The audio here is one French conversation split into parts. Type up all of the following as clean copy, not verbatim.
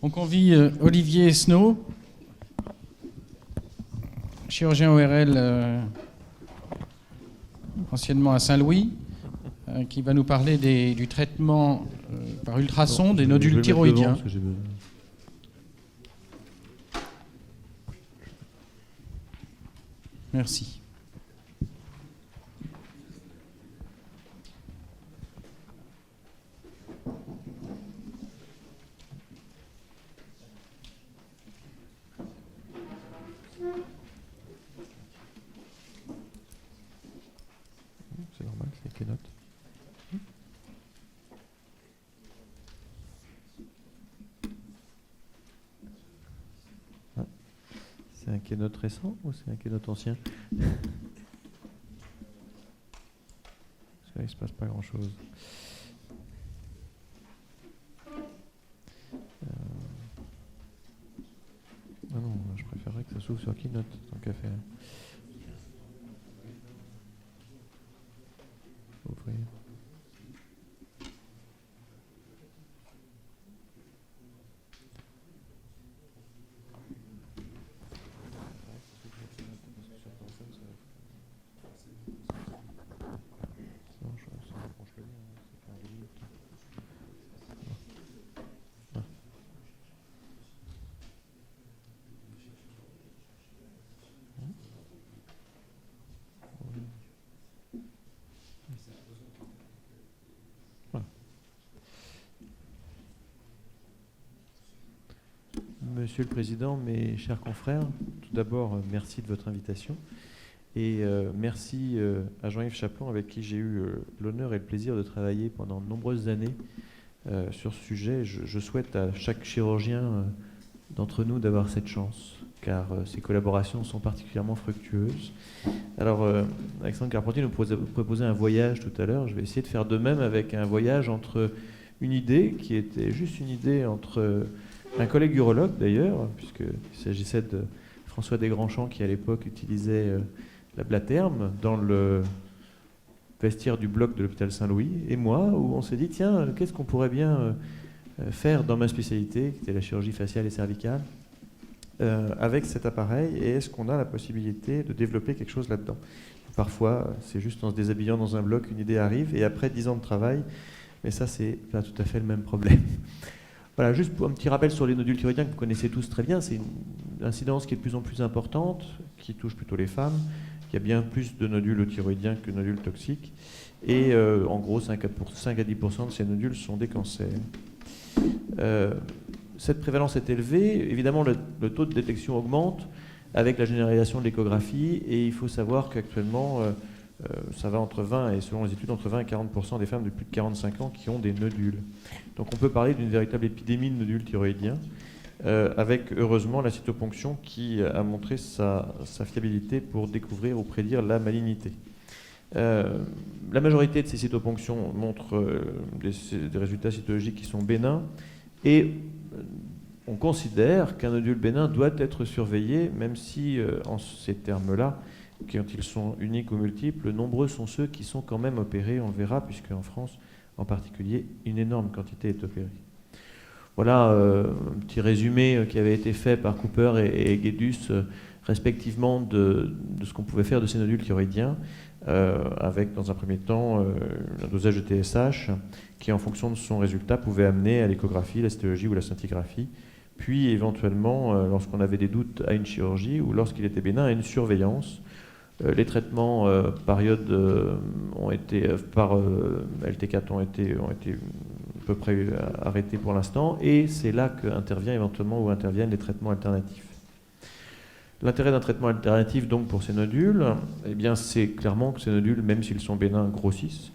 On convie Olivier Snow, chirurgien ORL anciennement à Saint-Louis, qui va nous parler du traitement par ultrason des nodules thyroïdiens. Merci. C'est normal, c'est Keynote. Ah. C'est un Keynote récent ou c'est un Keynote ancien? Parce que là, il ne se passe pas grand-chose. Ah non, je préférerais que ça s'ouvre sur Keynote, tant qu'à faire. Ouvrir. Monsieur le Président, mes chers confrères, tout d'abord, merci de votre invitation et merci à Jean-Yves Chaplon avec qui j'ai eu l'honneur et le plaisir de travailler pendant de nombreuses années sur ce sujet. Je souhaite à chaque chirurgien d'entre nous d'avoir cette chance, car ces collaborations sont particulièrement fructueuses. Alors, Alexandre Carpentier nous proposait un voyage tout à l'heure. Je vais essayer de faire de même avec un voyage entre une idée qui était juste une idée entre un collègue urologue d'ailleurs, puisqu'il s'agissait de François Desgrandchamps qui à l'époque utilisait la Blaterme dans le vestiaire du bloc de l'hôpital Saint-Louis, et moi, où on s'est dit, tiens, qu'est-ce qu'on pourrait bien faire dans ma spécialité, qui était la chirurgie faciale et cervicale, avec cet appareil, et est-ce qu'on a la possibilité de développer quelque chose là-dedans? Parfois, c'est juste en se déshabillant dans un bloc, une idée arrive, et après 10 ans de travail, mais ça, c'est pas tout à fait le même problème. Voilà, juste pour un petit rappel sur les nodules thyroïdiens que vous connaissez tous très bien, c'est une incidence qui est de plus en plus importante, qui touche plutôt les femmes. Il y a bien plus de nodules thyroïdiens que de nodules toxiques. Et en gros, 5 à 10% de ces nodules sont des cancers. Cette prévalence est élevée. Évidemment, le taux de détection augmente avec la généralisation de l'échographie. Et il faut savoir qu'actuellement, ça va entre 20 et selon les études, entre 20 et 40% des femmes de plus de 45 ans qui ont des nodules. Donc on peut parler d'une véritable épidémie de nodules thyroïdiens, avec heureusement la cytoponction qui a montré sa fiabilité pour découvrir ou prédire la malignité. La majorité de ces cytoponctions montrent des résultats cytologiques qui sont bénins, et on considère qu'un nodule bénin doit être surveillé, même si en ces termes-là, quand ils sont uniques ou multiples, nombreux sont ceux qui sont quand même opérés, on le verra, puisque en France, en particulier, une énorme quantité est opérée. Voilà un petit résumé qui avait été fait par Cooper et Guedus, respectivement, de ce qu'on pouvait faire de ces nodules thyroïdiens, avec, dans un premier temps, un dosage de TSH, qui, en fonction de son résultat, pouvait amener à l'échographie, la cytologie ou la scintigraphie, puis éventuellement, lorsqu'on avait des doutes, à une chirurgie, ou lorsqu'il était bénin, à une surveillance. Les traitements par iode ont été, par LT4 ont été à peu près arrêtés pour l'instant, et c'est là qu'intervient éventuellement ou interviennent les traitements alternatifs. L'intérêt d'un traitement alternatif donc pour ces nodules, eh bien c'est clairement que ces nodules, même s'ils sont bénins, grossissent.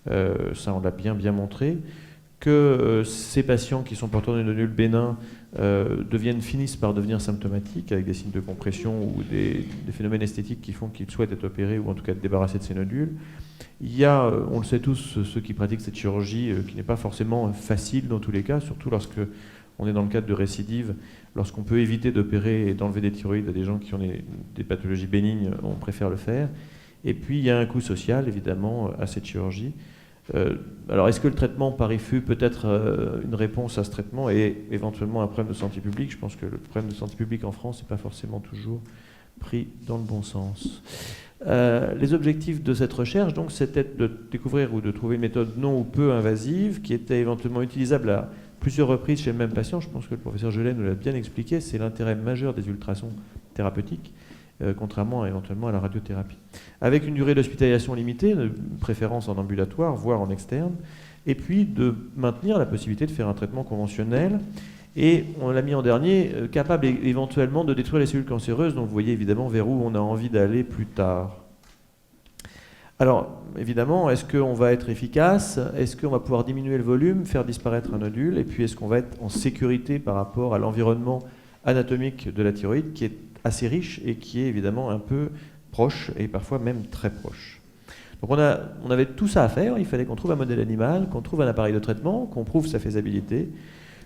Ça on l'a bien montré. Que ces patients qui sont porteurs de nodules bénins finissent par devenir symptomatiques avec des signes de compression ou des phénomènes esthétiques qui font qu'ils souhaitent être opérés ou en tout cas être débarrassés de ces nodules. Il y a, on le sait tous, ceux qui pratiquent cette chirurgie qui n'est pas forcément facile dans tous les cas, surtout lorsque on est dans le cadre de récidive, lorsqu'on peut éviter d'opérer et d'enlever des thyroïdes à des gens qui ont des pathologies bénignes, on préfère le faire. Et puis il y a un coût social évidemment à cette chirurgie. Alors, est-ce que le traitement par IFU peut être une réponse à ce traitement et éventuellement un problème de santé publique? Je pense que le problème de santé publique en France n'est pas forcément toujours pris dans le bon sens. Les objectifs de cette recherche, donc, c'était de découvrir ou de trouver une méthode non ou peu invasive qui était éventuellement utilisable à plusieurs reprises chez le même patient. Je pense que le professeur Gelais nous l'a bien expliqué. C'est l'intérêt majeur des ultrasons thérapeutiques, contrairement éventuellement à la radiothérapie. Avec une durée d'hospitalisation limitée, de préférence en ambulatoire, voire en externe, et puis de maintenir la possibilité de faire un traitement conventionnel. Et on l'a mis en dernier, capable éventuellement de détruire les cellules cancéreuses, donc vous voyez évidemment vers où on a envie d'aller plus tard. Alors, évidemment, est-ce qu'on va être efficace? Est-ce qu'on va pouvoir diminuer le volume, faire disparaître un nodule? Et puis, est-ce qu'on va être en sécurité par rapport à l'environnement anatomique de la thyroïde, qui est assez riche et qui est évidemment un peu proche, et parfois même très proche? Donc on avait tout ça à faire. Il fallait qu'on trouve un modèle animal, qu'on trouve un appareil de traitement, qu'on prouve sa faisabilité,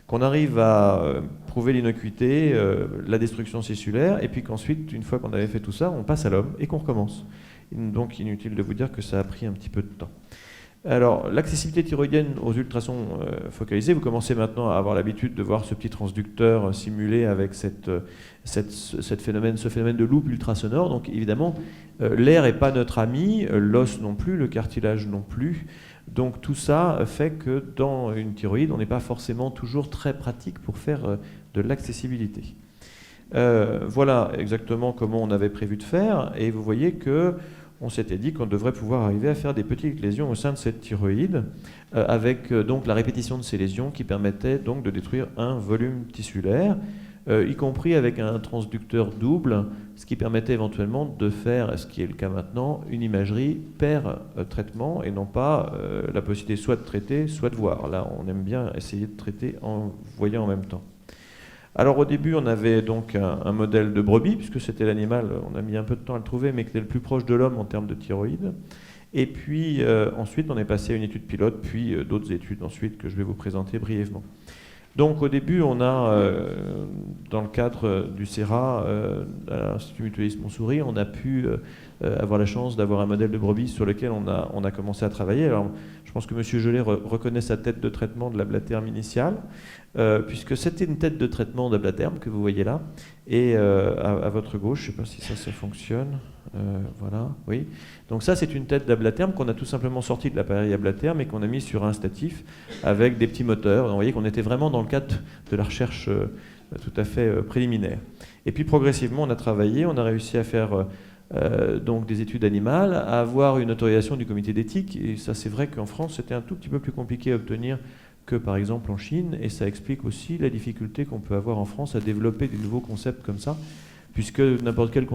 qu'on arrive à prouver l'innocuité, la destruction cellulaire, et puis qu'ensuite, une fois qu'on avait fait tout ça, on passe à l'homme et qu'on recommence. Donc inutile de vous dire que ça a pris un petit peu de temps. Alors, l'accessibilité thyroïdienne aux ultrasons focalisés, vous commencez maintenant à avoir l'habitude de voir ce petit transducteur simulé avec ce phénomène de loupe ultrasonore. Donc évidemment, l'air n'est pas notre ami, l'os non plus, le cartilage non plus. Donc tout ça fait que dans une thyroïde, on n'est pas forcément toujours très pratique pour faire de l'accessibilité. Voilà exactement comment on avait prévu de faire, et vous voyez qu'on s'était dit qu'on devrait pouvoir arriver à faire des petites lésions au sein de cette thyroïde, avec donc la répétition de ces lésions qui permettait donc de détruire un volume tissulaire, y compris avec un transducteur double, ce qui permettait éventuellement de faire, ce qui est le cas maintenant, une imagerie per traitement, et non pas la possibilité soit de traiter, soit de voir. Là, on aime bien essayer de traiter en voyant en même temps. Alors au début, on avait donc un modèle de brebis, puisque c'était l'animal, on a mis un peu de temps à le trouver, mais qui était le plus proche de l'homme en termes de thyroïde. Et puis ensuite, on est passé à une étude pilote, puis d'autres études ensuite que je vais vous présenter brièvement. Donc au début, on a, dans le cadre du CERA, à l'Institut Mutualiste Montsouris, on a pu avoir la chance d'avoir un modèle de brebis sur lequel on a commencé à travailler. Alors, je pense que M. Gelais reconnaît sa tête de traitement de l'ablatherme initiale, puisque c'était une tête de traitement d'ablatherme que vous voyez là. Et à votre gauche, je ne sais pas si ça fonctionne. Voilà, oui. Donc ça, c'est une tête d'ablatherme qu'on a tout simplement sortie de l'appareil ablatherme et qu'on a mis sur un statif avec des petits moteurs. Donc, vous voyez qu'on était vraiment dans le cadre de la recherche tout à fait préliminaire. Et puis progressivement, on a travaillé, on a réussi à faire donc des études animales, à avoir une autorisation du comité d'éthique. Et ça, c'est vrai qu'en France, c'était un tout petit peu plus compliqué à obtenir que par exemple en Chine. Et ça explique aussi la difficulté qu'on peut avoir en France à développer des nouveaux concepts comme ça. Puisque n'importe quel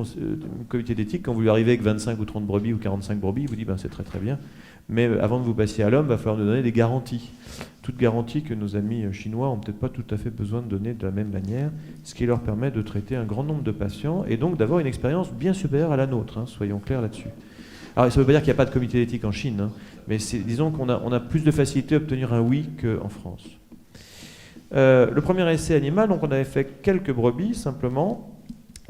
comité d'éthique, quand vous lui arrivez avec 25 ou 30 brebis ou 45 brebis, il vous dit ben, c'est très très bien, mais avant de vous passer à l'homme, il va falloir nous donner des garanties. Toutes garanties que nos amis chinois n'ont peut-être pas tout à fait besoin de donner de la même manière, ce qui leur permet de traiter un grand nombre de patients et donc d'avoir une expérience bien supérieure à la nôtre, hein, soyons clairs là-dessus. Alors ça ne veut pas dire qu'il n'y a pas de comité d'éthique en Chine, hein, mais disons qu'on a plus de facilité à obtenir un oui qu'en France. Le premier essai animal, donc on avait fait quelques brebis simplement,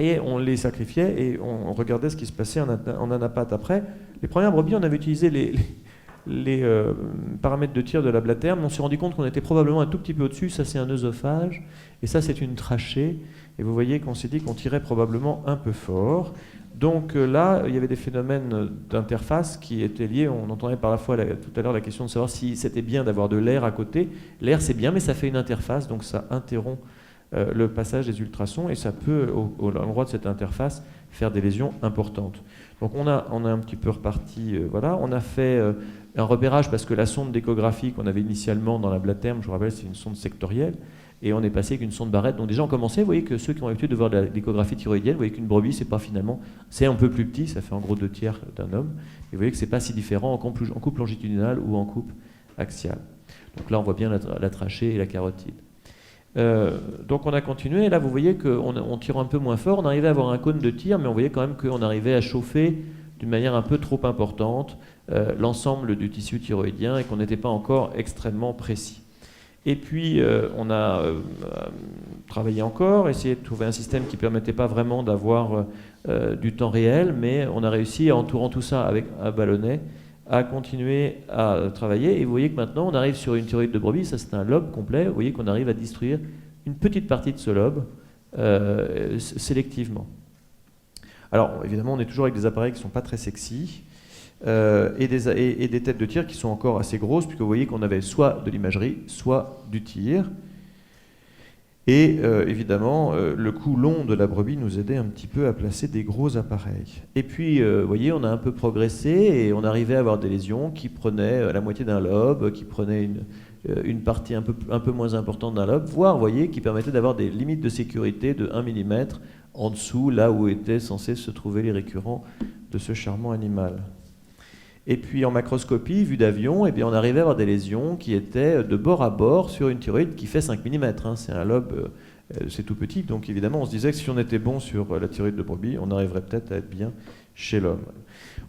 et on les sacrifiait et on regardait ce qui se passait en anapathe après. Les premières brebis, on avait utilisé les paramètres de tir de l'ablatherme. On s'est rendu compte qu'on était probablement un tout petit peu au-dessus. Ça, c'est un œsophage et ça, c'est une trachée. Et vous voyez qu'on s'est dit qu'on tirait probablement un peu fort. Donc là, il y avait des phénomènes d'interface qui étaient liés. On entendait par la fois tout à l'heure la question de savoir si c'était bien d'avoir de l'air à côté. L'air, c'est bien, mais ça fait une interface, donc ça interrompt le passage des ultrasons et ça peut, à l'endroit de cette interface, faire des lésions importantes. Donc on a un petit peu reparti, voilà. On a fait un repérage parce que la sonde d'échographie qu'on avait initialement dans l'ablatherme, je vous rappelle, c'est une sonde sectorielle, et on est passé avec une sonde Barrett. Donc déjà on commençait, vous voyez que ceux qui ont l'habitude de voir de l'échographie thyroïdienne, vous voyez qu'une brebis, c'est pas finalement, c'est un peu plus petit, ça fait en gros 2/3 d'un homme, et vous voyez que c'est pas si différent en coupe longitudinale ou en coupe axiale. Donc là on voit bien la trachée et la carotide. Donc on a continué, et là vous voyez qu'on tire un peu moins fort, on arrivait à avoir un cône de tir, mais on voyait quand même qu'on arrivait à chauffer d'une manière un peu trop importante l'ensemble du tissu thyroïdien et qu'on n'était pas encore extrêmement précis. Et puis on a travaillé encore, essayé de trouver un système qui ne permettait pas vraiment d'avoir du temps réel, mais on a réussi, en entourant tout ça avec un ballonnet, a continué à travailler, et vous voyez que maintenant on arrive sur une thyroïde de brebis, ça c'est un lobe complet, vous voyez qu'on arrive à détruire une petite partie de ce lobe sélectivement. Alors évidemment on est toujours avec des appareils qui ne sont pas très sexy, et des têtes de tir qui sont encore assez grosses, puisque vous voyez qu'on avait soit de l'imagerie, soit du tir. Et évidemment, le cou long de la brebis nous aidait un petit peu à placer des gros appareils. Et puis, vous voyez, on a un peu progressé et on arrivait à avoir des lésions qui prenaient la moitié d'un lobe, qui prenaient une partie un peu moins importante d'un lobe, voire, vous voyez, qui permettaient d'avoir des limites de sécurité de 1 mm en dessous, là où étaient censés se trouver les récurrents de ce charmant animal. Et puis en macroscopie, vue d'avion, eh bien, on arrivait à avoir des lésions qui étaient de bord à bord sur une thyroïde qui fait 5 mm. Hein. C'est un lobe, c'est tout petit. Donc évidemment, on se disait que si on était bon sur la thyroïde de brebis, on arriverait peut-être à être bien chez l'homme.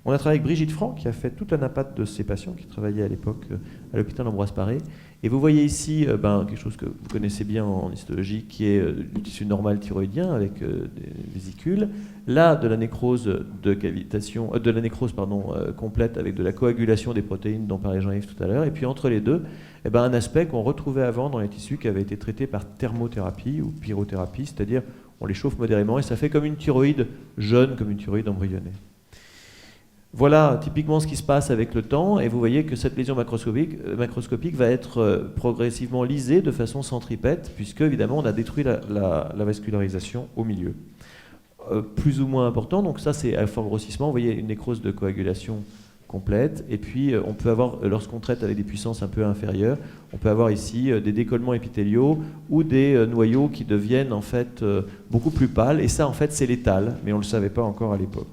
On a travaillé avec Brigitte Franck, qui a fait toute la napate de ses patients, qui travaillait à l'époque à l'hôpital Ambroise Paré. Et vous voyez ici quelque chose que vous connaissez bien en histologie, qui est du tissu normal thyroïdien avec des vésicules. Là, de la nécrose de cavitation, complète avec de la coagulation des protéines dont parlait Jean-Yves tout à l'heure. Et puis entre les deux, un aspect qu'on retrouvait avant dans les tissus qui avait été traité par thermothérapie ou pyrothérapie, c'est-à-dire on les chauffe modérément et ça fait comme une thyroïde jeune, comme une thyroïde embryonnée. Voilà typiquement ce qui se passe avec le temps, et vous voyez que cette lésion macroscopique va être progressivement lysée de façon centripète, puisque évidemment on a détruit la vascularisation au milieu. Plus ou moins important, donc ça c'est à fort grossissement, vous voyez une nécrose de coagulation complète, et puis on peut avoir, lorsqu'on traite avec des puissances un peu inférieures, on peut avoir ici des décollements épithéliaux ou des noyaux qui deviennent en fait beaucoup plus pâles, et ça en fait c'est létal, mais on ne le savait pas encore à l'époque.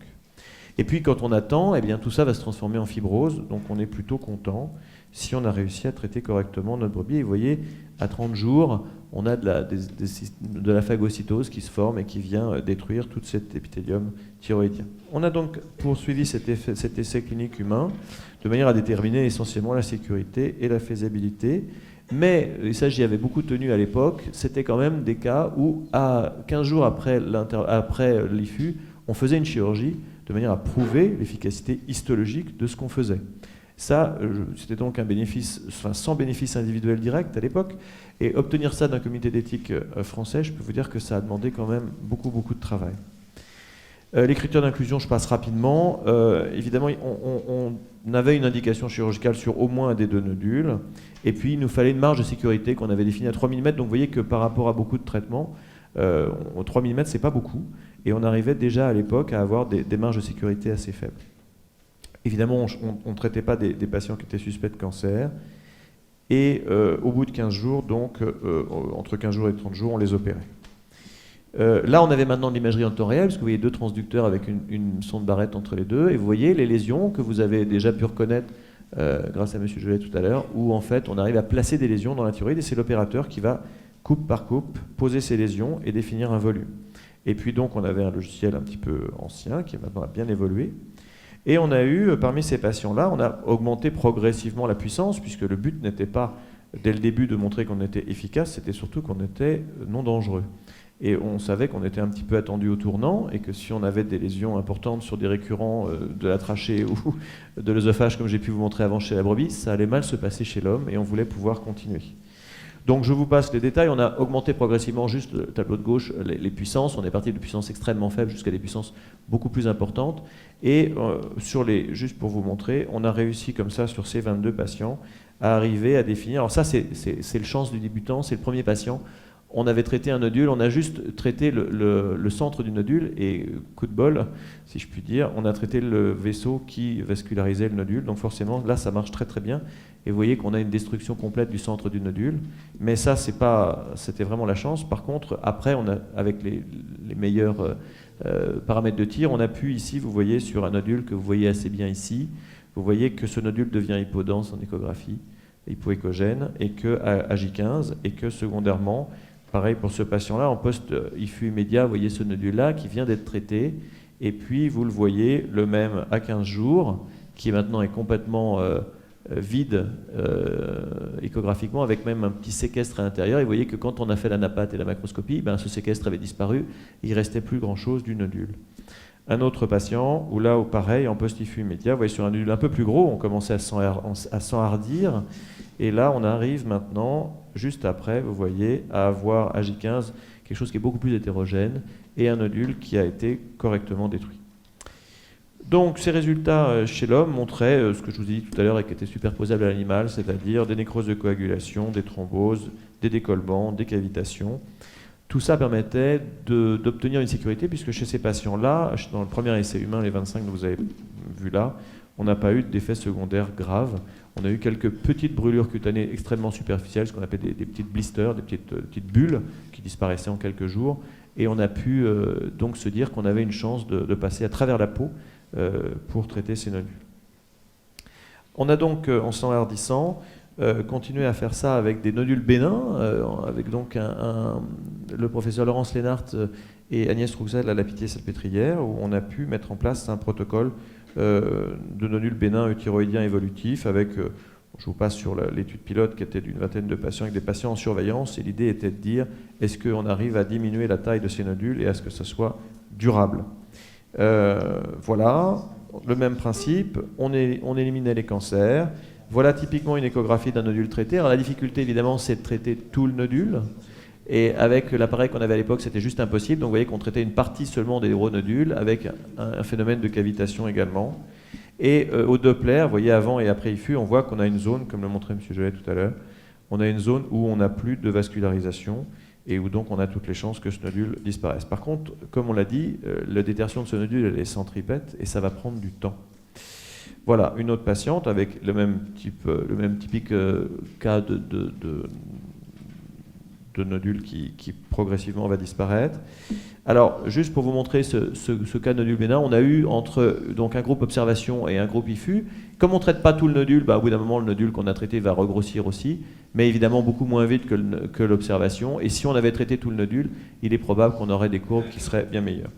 Et puis quand on attend, eh bien, tout ça va se transformer en fibrose, donc on est plutôt content si on a réussi à traiter correctement notre brebis. Et vous voyez, à 30 jours, on a de la phagocytose qui se forme et qui vient détruire tout cet épithélium thyroïdien. On a donc poursuivi cet essai clinique humain de manière à déterminer essentiellement la sécurité et la faisabilité. Mais, et ça j'y avais beaucoup tenu à l'époque, c'était quand même des cas où, à 15 jours après l'IFU, on faisait une chirurgie de manière à prouver l'efficacité histologique de ce qu'on faisait. Ça, c'était donc un bénéfice, sans bénéfice individuel direct à l'époque, et obtenir ça d'un comité d'éthique français, je peux vous dire que ça a demandé quand même beaucoup de travail. Les critères d'inclusion, je passe rapidement. Évidemment, on avait une indication chirurgicale sur au moins un des 2 nodules, et puis il nous fallait une marge de sécurité qu'on avait définie à 3 mm, donc vous voyez que par rapport à beaucoup de traitements, 3 mm c'est pas beaucoup, et on arrivait déjà à l'époque à avoir des marges de sécurité assez faibles. Évidemment, on ne traitait pas des patients qui étaient suspects de cancer, et au bout de 15 jours, donc entre 15 jours et 30 jours, on les opérait. Là, on avait maintenant de l'imagerie en temps réel, parce que vous voyez 2 transducteurs avec une sonde Barrett entre les deux, et vous voyez les lésions que vous avez déjà pu reconnaître grâce à M. Gelet tout à l'heure, où en fait on arrive à placer des lésions dans la thyroïde, et c'est l'opérateur qui va, coupe par coupe, poser ces lésions et définir un volume. Et puis donc on avait un logiciel un petit peu ancien, qui maintenant a bien évolué, et on a eu, parmi ces patients-là, on a augmenté progressivement la puissance, puisque le but n'était pas, dès le début, de montrer qu'on était efficace, c'était surtout qu'on était non dangereux. Et on savait qu'on était un petit peu attendu au tournant, et que si on avait des lésions importantes sur des récurrents de la trachée ou de l'œsophage, comme j'ai pu vous montrer avant chez la brebis, ça allait mal se passer chez l'homme, et on voulait pouvoir continuer. Donc je vous passe les détails, on a augmenté progressivement, juste le tableau de gauche, les puissances, on est parti de puissances extrêmement faibles jusqu'à des puissances beaucoup plus importantes, et juste pour vous montrer, on a réussi comme ça sur ces 22 patients à arriver à définir, alors ça c'est le chance du débutant, c'est le premier patient, on avait traité un nodule, on a juste traité le centre du nodule, et coup de bol, si je puis dire, on a traité le vaisseau qui vascularisait le nodule, donc forcément là ça marche très bien, et vous voyez qu'on a une destruction complète du centre du nodule, mais ça c'était vraiment la chance. Par contre, après, avec les meilleurs paramètres de tir, on a pu ici, vous voyez sur un nodule que vous voyez assez bien ici, vous voyez que ce nodule devient hypodense en échographie, hypoéchogène, et que à J15, et que secondairement, pareil pour ce patient-là, en post-IFU immédiat, vous voyez ce nodule-là qui vient d'être traité, et puis vous le voyez, le même à 15 jours, qui maintenant est complètement vide échographiquement, avec même un petit séquestre à l'intérieur, et vous voyez que quand on a fait la napate et la macroscopie, ce séquestre avait disparu, il ne restait plus grand-chose du nodule. Un autre patient, où là, pareil, en post-IFU immédiat, vous voyez, sur un nodule un peu plus gros, on commençait à s'enhardir. Et là, on arrive maintenant, juste après, vous voyez, à avoir à J15 quelque chose qui est beaucoup plus hétérogène et un nodule qui a été correctement détruit. Donc, ces résultats chez l'homme montraient ce que je vous ai dit tout à l'heure et qui était superposable à l'animal, c'est-à-dire des nécroses de coagulation, des thromboses, des décollements, des cavitations. Tout ça permettait d'obtenir une sécurité, puisque chez ces patients-là, dans le premier essai humain, les 25 que vous avez vus là, on n'a pas eu d'effets secondaires graves. On a eu quelques petites brûlures cutanées extrêmement superficielles, ce qu'on appelle des petites blisters, des petites bulles qui disparaissaient en quelques jours. Et on a pu donc se dire qu'on avait une chance de passer à travers la peau pour traiter ces nodules. On a donc, en s'enhardissant, continué à faire ça avec des nodules bénins, avec donc le professeur Laurence Lénart et Agnès Rouxel à la Pitié-Salpêtrière, où on a pu mettre en place un protocole de nodules bénins euthyroïdiens évolutifs avec, je vous passe sur l'étude pilote qui était d'une vingtaine de patients avec des patients en surveillance, et l'idée était de dire est-ce qu'on arrive à diminuer la taille de ces nodules et à ce que ça soit durable. Voilà, le même principe, on éliminait les cancers. Voilà typiquement une échographie d'un nodule traité. Alors la difficulté évidemment c'est de traiter tout le nodule. Et avec l'appareil qu'on avait à l'époque, c'était juste impossible. Donc vous voyez qu'on traitait une partie seulement des gros nodules, avec un phénomène de cavitation également. Et au Doppler, vous voyez avant et après IFU, on voit qu'on a une zone, comme le montrait M. Jolet tout à l'heure, on a une zone où on n'a plus de vascularisation et où donc on a toutes les chances que ce nodule disparaisse. Par contre, comme on l'a dit, la détertion de ce nodule elle est centripète et ça va prendre du temps. Voilà, une autre patiente avec le même typique cas de nodule qui progressivement va disparaître. Alors, juste pour vous montrer ce cas de nodule bénin, on a eu entre donc, un groupe observation et un groupe IFU. Comme on ne traite pas tout le nodule, au bout d'un moment, le nodule qu'on a traité va regrossir aussi, mais évidemment beaucoup moins vite que l'observation. Et si on avait traité tout le nodule, il est probable qu'on aurait des courbes qui seraient bien meilleures.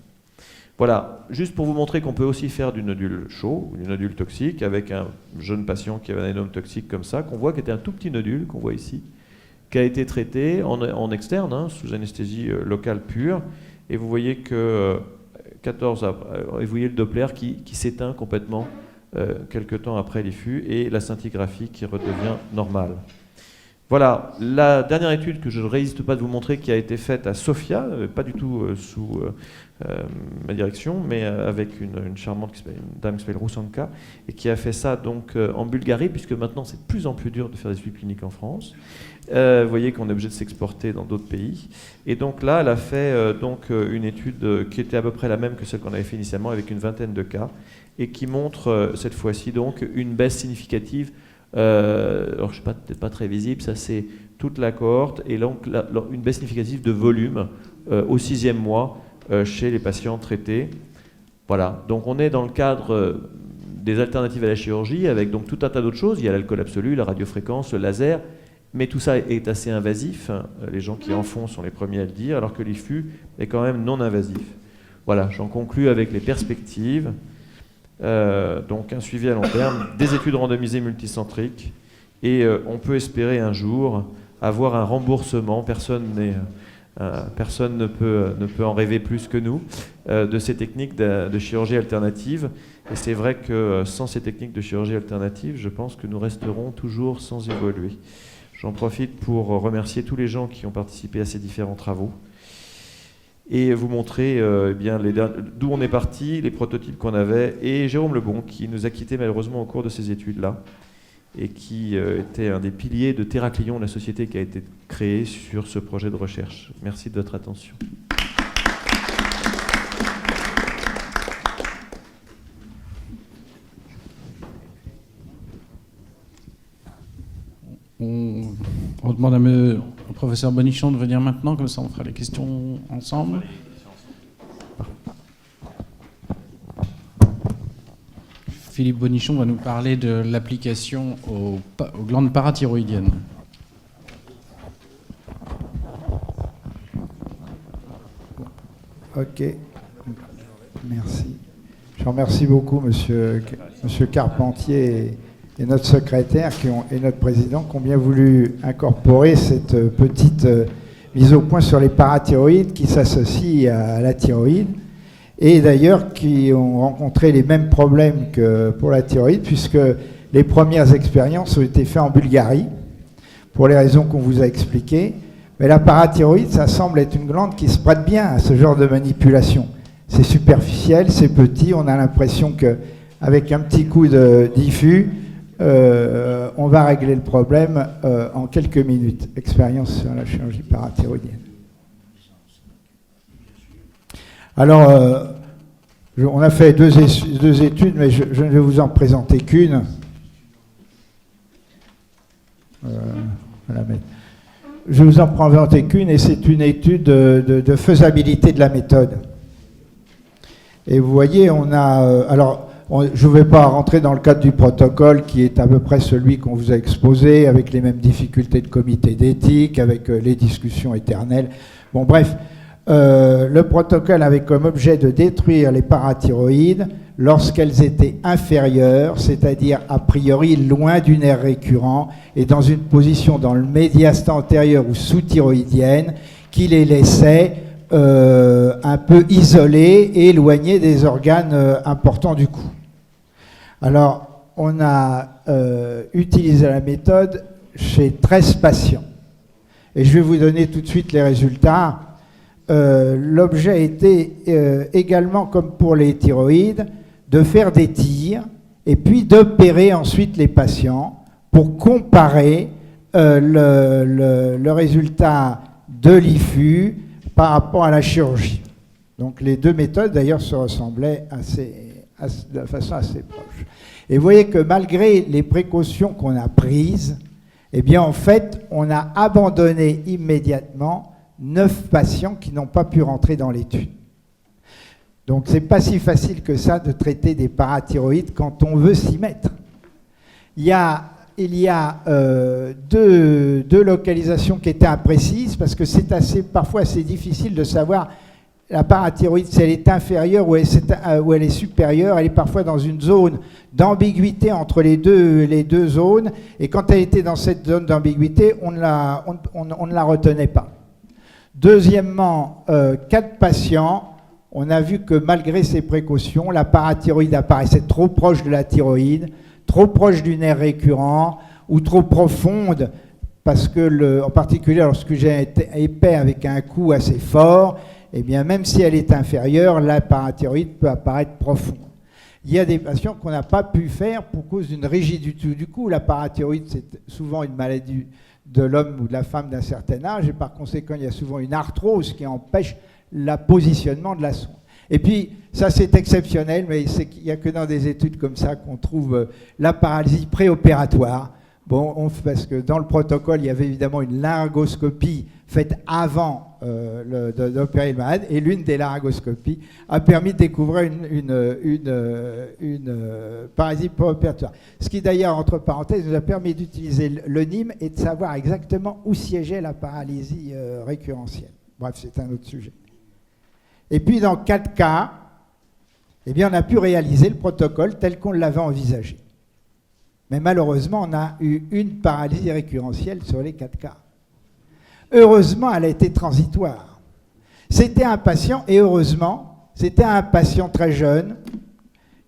Voilà, juste pour vous montrer qu'on peut aussi faire du nodule chaud, ou du nodule toxique, avec un jeune patient qui avait un adénome toxique comme ça, qu'on voit qui était un tout petit nodule, qu'on voit ici, qui a été traité en externe, sous anesthésie locale pure. Et vous voyez que 14 et vous voyez le Doppler qui s'éteint complètement quelques temps après l'IFU et la scintigraphie qui redevient normale. Voilà, la dernière étude que je ne résiste pas de vous montrer qui a été faite à Sofia, pas du tout sous ma direction, mais avec une charmante dame qui s'appelle Roussanka, et qui a fait ça donc en Bulgarie, puisque maintenant c'est de plus en plus dur de faire des études cliniques en France. Vous voyez qu'on est obligé de s'exporter dans d'autres pays. Et donc là, elle a fait donc, une étude qui était à peu près la même que celle qu'on avait fait initialement, avec une vingtaine de cas, et qui montre cette fois-ci donc une baisse significative. Alors je ne sais pas, peut-être pas très visible, ça c'est toute la cohorte, et donc une baisse significative de volume au 6e mois chez les patients traités. Voilà, donc on est dans le cadre des alternatives à la chirurgie, avec donc tout un tas d'autres choses. Il y a l'alcool absolu, la radiofréquence, le laser, mais tout ça est assez invasif. Les gens qui en font sont les premiers à le dire, alors que l'IFU est quand même non invasif. Voilà, j'en conclus avec les perspectives. Donc un suivi à long terme, des études randomisées multicentriques, et on peut espérer un jour avoir un remboursement, personne ne peut en rêver plus que nous, de ces techniques de chirurgie alternative. Et c'est vrai que sans ces techniques de chirurgie alternative, je pense que nous resterons toujours sans évoluer. J'en profite pour remercier tous les gens qui ont participé à ces différents travaux et vous montrer d'où on est parti, les prototypes qu'on avait, et Jérôme Lebon, qui nous a quittés malheureusement au cours de ces études-là, et qui était un des piliers de Théraklion, la société qui a été créée sur ce projet de recherche. Merci de votre attention. On demande au professeur Bonichon de venir maintenant, comme ça on fera les questions ensemble. Philippe Bonichon va nous parler de l'application aux glandes parathyroïdiennes. Ok, merci. Je remercie beaucoup Monsieur Carpentier et notre secrétaire et notre président qui ont bien voulu incorporer cette petite mise au point sur les parathyroïdes qui s'associent à la thyroïde. et d'ailleurs qui ont rencontré les mêmes problèmes que pour la thyroïde, puisque les premières expériences ont été faites en Bulgarie, pour les raisons qu'on vous a expliquées. Mais la parathyroïde, ça semble être une glande qui se prête bien à ce genre de manipulation. C'est superficiel, c'est petit, on a l'impression qu'avec un petit coup de diffus, on va régler le problème en quelques minutes. Expérience sur la chirurgie parathyroïdienne. Alors, on a fait deux études, mais je ne vais vous en présenter qu'une. Je vous en présenter qu'une, et c'est une étude de faisabilité de la méthode. Et vous voyez, on a... je ne vais pas rentrer dans le cadre du protocole qui est à peu près celui qu'on vous a exposé, avec les mêmes difficultés de comité d'éthique, avec les discussions éternelles. Bon, bref, le protocole avait comme objet de détruire les parathyroïdes lorsqu'elles étaient inférieures, c'est-à-dire a priori loin du nerf récurrent et dans une position dans le médiastin antérieur ou sous-thyroïdienne qui les laissait un peu isolés et éloignés des organes importants du cou. Alors, on a utilisé la méthode chez 13 patients. Et je vais vous donner tout de suite les résultats. L'objet était également, comme pour les thyroïdes, de faire des tirs et puis d'opérer ensuite les patients pour comparer le résultat de l'IFU par rapport à la chirurgie. Donc les deux méthodes d'ailleurs se ressemblaient de façon assez proche. Et vous voyez que malgré les précautions qu'on a prises, eh bien en fait on a abandonné immédiatement 9 patients qui n'ont pas pu rentrer dans l'étude. Donc c'est pas si facile que ça de traiter des parathyroïdes quand on veut s'y mettre. Il y a deux localisations qui étaient imprécises parce que c'est parfois assez difficile de savoir la parathyroïde si elle est inférieure ou elle est supérieure. Elle est parfois dans une zone d'ambiguïté entre les deux zones, et quand elle était dans cette zone d'ambiguïté, on ne la retenait pas. Deuxièmement, 4 patients, on a vu que malgré ces précautions, la parathyroïde apparaissait trop proche de la thyroïde, trop proche du nerf récurrent ou trop profonde, parce que, en particulier lorsque j'ai été épais avec un coup assez fort, eh bien même si elle est inférieure, la parathyroïde peut apparaître profonde. Il y a des patients qu'on n'a pas pu faire pour cause d'une rigidité du cou. La parathyroïde, c'est souvent une maladie de l'homme ou de la femme d'un certain âge, et par conséquent, il y a souvent une arthrose qui empêche le positionnement de la sonde. Et puis, ça c'est exceptionnel, mais il n'y a que dans des études comme ça qu'on trouve la paralysie préopératoire. Bon, parce que dans le protocole, il y avait évidemment une laryngoscopie faite avant d'opérer le malade, et l'une des laryngoscopies a permis de découvrir une paralysie préopératoire. Ce qui d'ailleurs, entre parenthèses, nous a permis d'utiliser le NIM et de savoir exactement où siégeait la paralysie récurrentielle. Bref, c'est un autre sujet. Et puis dans 4 cas, eh bien, on a pu réaliser le protocole tel qu'on l'avait envisagé. Mais malheureusement, on a eu une paralysie récurrentielle sur les 4 cas. Heureusement, elle a été transitoire. C'était un patient, et heureusement, c'était un patient très jeune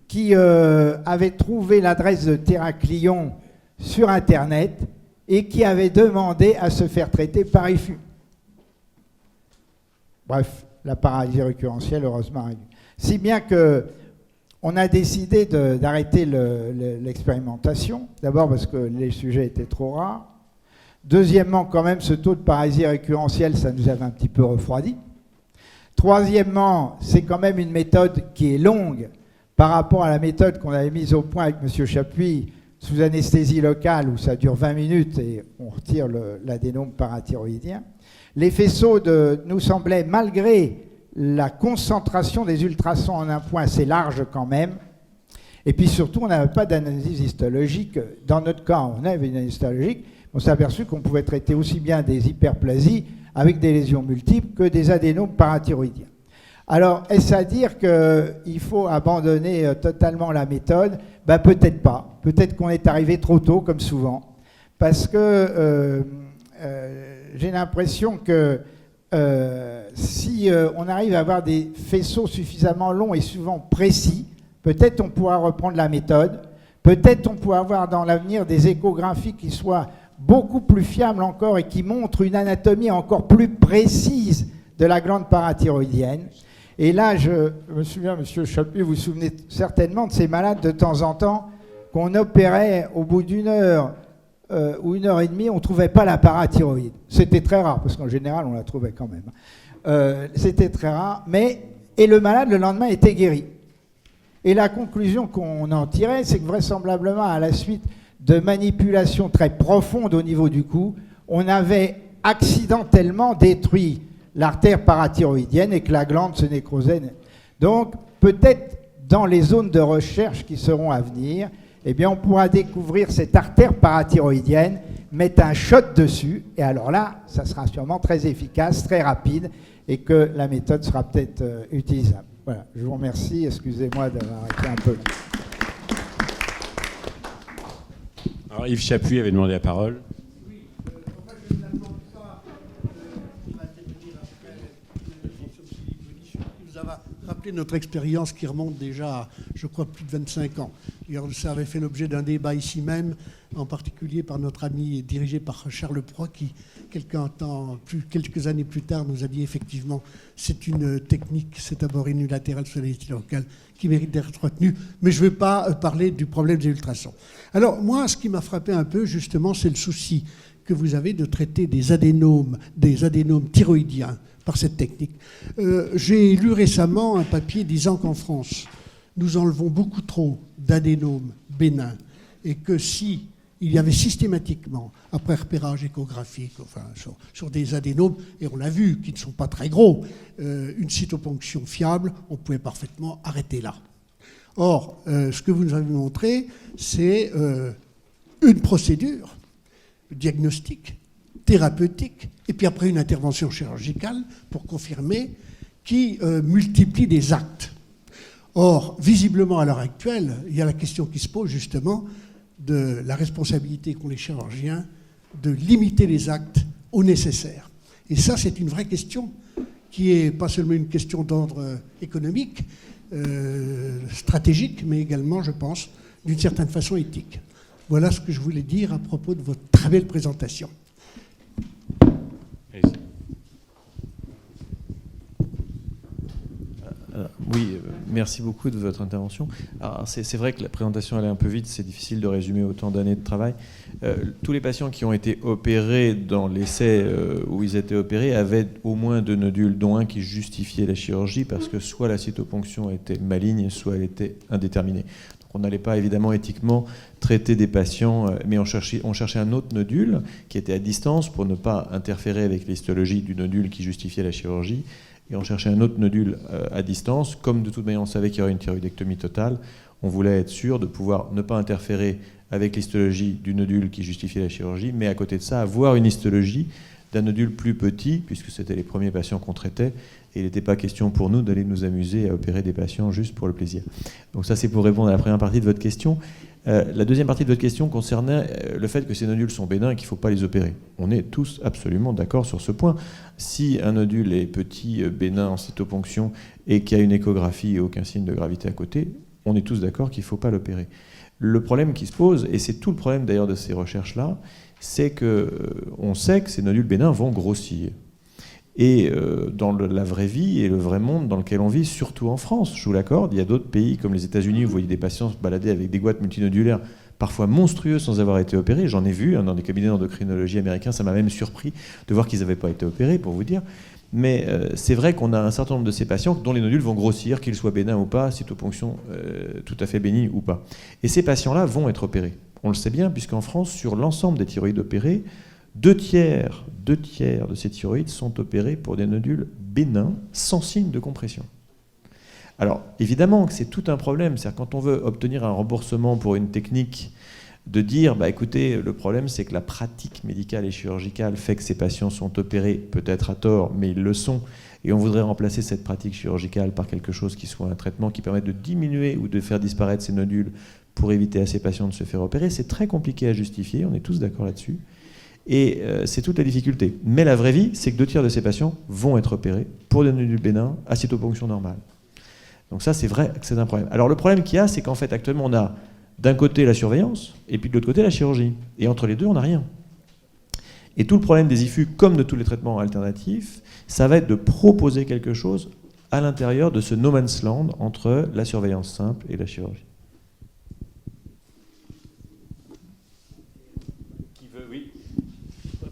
qui avait trouvé l'adresse de Théraclion sur Internet et qui avait demandé à se faire traiter par IFU. Bref, la paralysie récurrentielle, heureusement, arrive. Si bien qu'on a décidé d'arrêter l'expérimentation. D'abord parce que les sujets étaient trop rares. Deuxièmement, quand même, ce taux de paralysie récurrentielle, ça nous avait un petit peu refroidi. Troisièmement, c'est quand même une méthode qui est longue par rapport à la méthode qu'on avait mise au point avec M. Chapuis sous anesthésie locale, où ça dure 20 minutes et on retire l'adénome parathyroïdien. Les faisceaux nous semblaient, malgré la concentration des ultrasons en un point assez large quand même, et puis surtout, on n'avait pas d'analyse histologique. Dans notre cas, on avait une analyse histologique. On s'est aperçu qu'on pouvait traiter aussi bien des hyperplasies avec des lésions multiples que des adénomes parathyroïdiens. Alors, est-ce à dire qu'il faut abandonner totalement la méthode? Ben, peut-être pas. Peut-être qu'on est arrivé trop tôt, comme souvent, parce que j'ai l'impression que si on arrive à avoir des faisceaux suffisamment longs et souvent précis, peut-être on pourra reprendre la méthode, peut-être on pourra avoir dans l'avenir des échographies qui soient beaucoup plus fiables encore et qui montrent une anatomie encore plus précise de la glande parathyroïdienne. Et là, je me souviens, Monsieur Chapuis, vous vous souvenez certainement de ces malades de temps en temps qu'on opérait au bout d'une heure ou 1h30, on ne trouvait pas la parathyroïde. C'était très rare, parce qu'en général, on la trouvait quand même. C'était très rare, et le malade, le lendemain, était guéri. Et la conclusion qu'on en tirait, c'est que vraisemblablement, à la suite de manipulations très profondes au niveau du cou, on avait accidentellement détruit l'artère parathyroïdienne et que la glande se nécrosait. Donc, peut-être dans les zones de recherche qui seront à venir, eh bien, on pourra découvrir cette artère parathyroïdienne, mettre un shot dessus, et alors là, ça sera sûrement très efficace, très rapide, et que la méthode sera peut-être utilisable. Voilà, je vous remercie, excusez-moi d'avoir été un peu... Alors Yves Chapuis avait demandé la parole. Oui, moi je n'attends pas qui va intervenir après Jean-Philippe Bonichon, qui nous a rappelé notre expérience qui remonte déjà à, je crois, plus de 25 ans. D'ailleurs, ça avait fait l'objet d'un débat ici même, en particulier par notre ami dirigé par Charles Proy, qui, quelques années plus tard, nous a dit effectivement c'est une technique, c'est d'abord unilatérale sur les locales, qui mérite d'être retenue, mais je ne vais pas parler du problème des ultrasons. Alors, moi, ce qui m'a frappé un peu, justement, c'est le souci que vous avez de traiter des adénomes thyroïdiens par cette technique. J'ai lu récemment un papier disant qu'en France, nous enlevons beaucoup trop d'adénomes bénins et que si il y avait systématiquement, après repérage échographique, enfin, sur des adénomes, et on l'a vu, qui ne sont pas très gros, une cytoponction fiable, on pouvait parfaitement arrêter là. Or, ce que vous nous avez montré, c'est une procédure diagnostique, thérapeutique, et puis après une intervention chirurgicale pour confirmer, qui multiplie des actes. Or, visiblement, à l'heure actuelle, il y a la question qui se pose justement de la responsabilité qu'ont les chirurgiens de limiter les actes au nécessaire. Et ça, c'est une vraie question qui est pas seulement une question d'ordre économique, stratégique, mais également, je pense, d'une certaine façon éthique. Voilà ce que je voulais dire à propos de votre très belle présentation. Oui, merci beaucoup de votre intervention. C'est vrai que la présentation allait un peu vite, c'est difficile de résumer autant d'années de travail. Tous les patients qui ont été opérés dans l'essai où ils étaient opérés avaient au moins 2 nodules, dont un qui justifiait la chirurgie, parce que soit la cytoponction était maligne, soit elle était indéterminée. Donc on n'allait pas évidemment éthiquement traiter des patients, mais on cherchait un autre nodule qui était à distance pour ne pas interférer avec l'histologie du nodule qui justifiait la chirurgie. Et on cherchait un autre nodule à distance. Comme de toute manière on savait qu'il y aurait une thyroïdectomie totale, on voulait être sûr de pouvoir ne pas interférer avec l'histologie du nodule qui justifiait la chirurgie, mais à côté de ça, avoir une histologie d'un nodule plus petit, puisque c'était les premiers patients qu'on traitait, et il n'était pas question pour nous d'aller nous amuser à opérer des patients juste pour le plaisir. Donc ça, c'est pour répondre à la première partie de votre question. La deuxième partie de votre question concernait le fait que ces nodules sont bénins et qu'il ne faut pas les opérer. On est tous absolument d'accord sur ce point. Si un nodule est petit, bénin en cytoponction et qu'il y a une échographie et aucun signe de gravité à côté, on est tous d'accord qu'il ne faut pas l'opérer. Le problème qui se pose, et c'est tout le problème d'ailleurs de ces recherches-là, c'est qu'on sait que ces nodules bénins vont grossir. Et dans la vraie vie et le vrai monde dans lequel on vit, surtout en France, je vous l'accorde, il y a d'autres pays comme les États-Unis où vous voyez des patients se balader avec des boîtes multinodulaires parfois monstrueuses sans avoir été opérés. J'en ai vu dans des cabinets d'endocrinologie américains, ça m'a même surpris de voir qu'ils n'avaient pas été opérés, pour vous dire. Mais c'est vrai qu'on a un certain nombre de ces patients dont les nodules vont grossir, qu'ils soient bénins ou pas, cytoponction tout à fait bénigne ou pas. Et ces patients-là vont être opérés. On le sait bien, puisqu'en France, sur l'ensemble des thyroïdes opérés, 2 tiers de ces thyroïdes sont opérés pour des nodules bénins sans signe de compression. Alors, évidemment que c'est tout un problème. C'est-à-dire quand on veut obtenir un remboursement pour une technique, de dire, écoutez, le problème c'est que la pratique médicale et chirurgicale fait que ces patients sont opérés, peut-être à tort, mais ils le sont, et on voudrait remplacer cette pratique chirurgicale par quelque chose qui soit un traitement qui permette de diminuer ou de faire disparaître ces nodules pour éviter à ces patients de se faire opérer. C'est très compliqué à justifier, on est tous d'accord là-dessus. Et c'est toute la difficulté. Mais la vraie vie, c'est que 2 tiers de ces patients vont être opérés pour des nodules bénins à cytoponction normale. Donc ça, c'est vrai que c'est un problème. Alors le problème qu'il y a, c'est qu'en fait, actuellement, on a d'un côté la surveillance, et puis de l'autre côté la chirurgie. Et entre les deux, on n'a rien. Et tout le problème des IFU, comme de tous les traitements alternatifs, ça va être de proposer quelque chose à l'intérieur de ce no man's land entre la surveillance simple et la chirurgie. Qui veut, oui.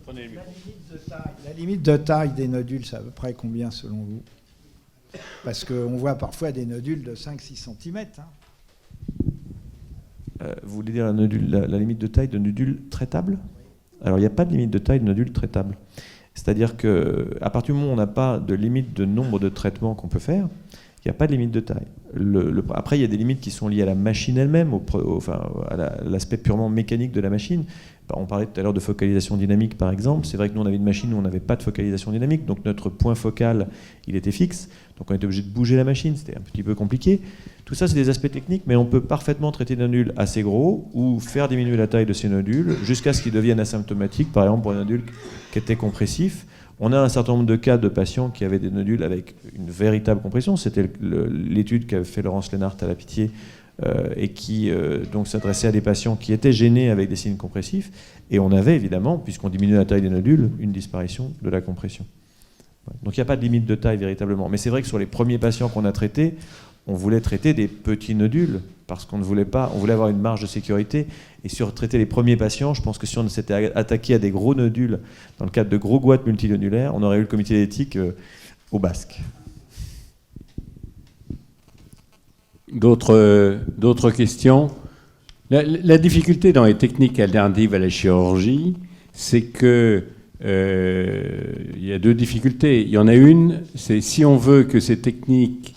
Prenez le micro. La limite de taille des nodules, c'est à peu près combien selon vous? Parce qu'on voit parfois des nodules de 5-6 cm. Vous voulez dire la limite de taille de nodule traitable? Alors il n'y a pas de limite de taille de nodule traitable. C'est-à-dire qu'à partir du moment où on n'a pas de limite de nombre de traitements qu'on peut faire, il n'y a pas de limite de taille. Après, il y a des limites qui sont liées à la machine elle-même, à l'aspect purement mécanique de la machine. On parlait tout à l'heure de focalisation dynamique, par exemple. C'est vrai que nous, on avait une machine où on n'avait pas de focalisation dynamique, donc notre point focal, il était fixe. Donc on était obligé de bouger la machine, c'était un petit peu compliqué. Tout ça, c'est des aspects techniques, mais on peut parfaitement traiter des nodules assez gros ou faire diminuer la taille de ces nodules jusqu'à ce qu'ils deviennent asymptomatiques, par exemple pour un nodule qui était compressif. On a un certain nombre de cas de patients qui avaient des nodules avec une véritable compression. C'était l'étude qu'avait fait Laurence Lennart à la Pitié et qui donc s'adressait à des patients qui étaient gênés avec des signes compressifs. Et on avait évidemment, puisqu'on diminuait la taille des nodules, une disparition de la compression. Donc il n'y a pas de limite de taille véritablement. Mais c'est vrai que sur les premiers patients qu'on a traités, on voulait traiter des petits nodules parce qu'on ne voulait pas, on voulait avoir une marge de sécurité. Et sur traiter les premiers patients, je pense que si on s'était attaqué à des gros nodules dans le cadre de gros goitres multinodulaires, on aurait eu le comité d'éthique au basque. D'autres questions? La difficulté dans les techniques alternatives à la chirurgie, c'est que il y a 2 difficultés. Il y en a une, c'est si on veut que ces techniques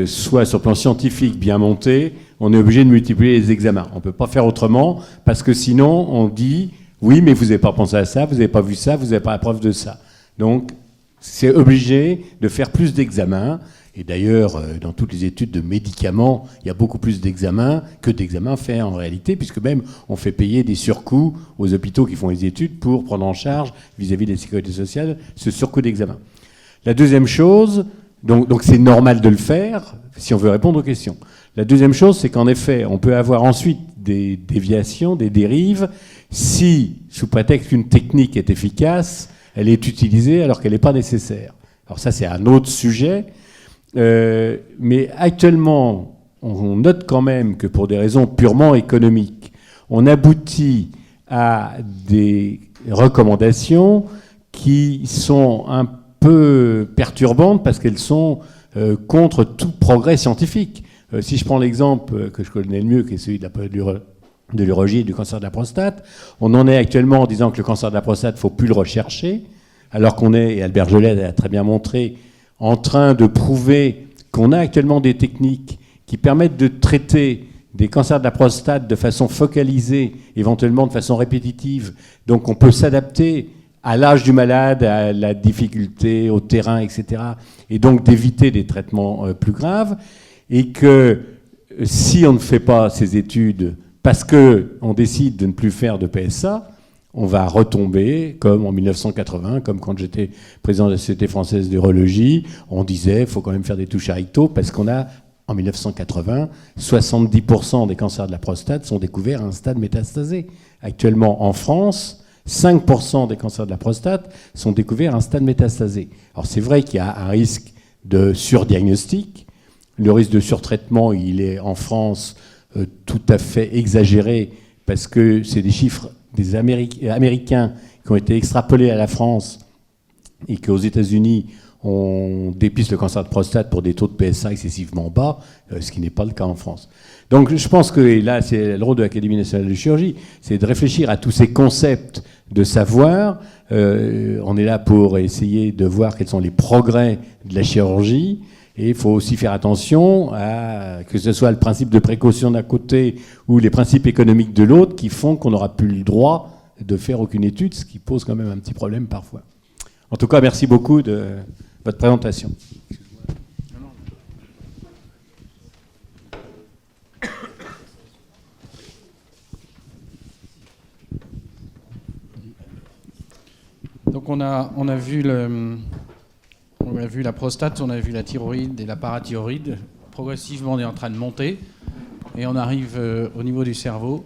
soient sur le plan scientifique bien montées, on est obligé de multiplier les examens. On ne peut pas faire autrement, parce que sinon on dit oui, mais vous n'avez pas pensé à ça, vous n'avez pas vu ça, vous n'avez pas la preuve de ça. Donc c'est obligé de faire plus d'examens. Et d'ailleurs, dans toutes les études de médicaments, il y a beaucoup plus d'examens que d'examens faits en réalité, puisque même on fait payer des surcoûts aux hôpitaux qui font les études pour prendre en charge, vis-à-vis de la sécurité sociale, ce surcoût d'examen. La deuxième chose, donc c'est normal de le faire, si on veut répondre aux questions. La deuxième chose, c'est qu'en effet, on peut avoir ensuite des déviations, des dérives, si, sous prétexte qu'une technique est efficace, elle est utilisée alors qu'elle n'est pas nécessaire. Alors ça, c'est un autre sujet. Mais actuellement, on note quand même que pour des raisons purement économiques, on aboutit à des recommandations qui sont un peu perturbantes parce qu'elles sont contre tout progrès scientifique. Si je prends l'exemple que je connais le mieux, qui est celui de l'urologie et du cancer de la prostate, on en est actuellement en disant que le cancer de la prostate, il ne faut plus le rechercher, alors qu'on est, et Albert Gellet a très bien montré, en train de prouver qu'on a actuellement des techniques qui permettent de traiter des cancers de la prostate de façon focalisée, éventuellement de façon répétitive. Donc on peut s'adapter à l'âge du malade, à la difficulté, au terrain, etc. Et donc d'éviter des traitements plus graves. Et que si on ne fait pas ces études parce qu'on décide de ne plus faire de PSA, on va retomber, comme en 1980, comme quand j'étais président de la Société française d'urologie, on disait qu'il faut quand même faire des touches à recto, parce qu'on a, en 1980, 70% des cancers de la prostate sont découverts à un stade métastasé. Actuellement, en France, 5% des cancers de la prostate sont découverts à un stade métastasé. Alors c'est vrai qu'il y a un risque de surdiagnostic. Le risque de surtraitement, il est en France tout à fait exagéré, parce que c'est des chiffres des Américains qui ont été extrapolés à la France et qu'aux États-Unis, on dépiste le cancer de prostate pour des taux de PSA excessivement bas, ce qui n'est pas le cas en France. Donc je pense que, et là c'est le rôle de l'Académie nationale de chirurgie, c'est de réfléchir à tous ces concepts de savoir. On est là pour essayer de voir quels sont les progrès de la chirurgie. Et il faut aussi faire attention à que ce soit le principe de précaution d'un côté ou les principes économiques de l'autre qui font qu'on n'aura plus le droit de faire aucune étude, ce qui pose quand même un petit problème parfois. En tout cas, merci beaucoup de votre présentation. Donc on a vu la prostate, on a vu la thyroïde et la parathyroïde. Progressivement, on est en train de monter et on arrive au niveau du cerveau.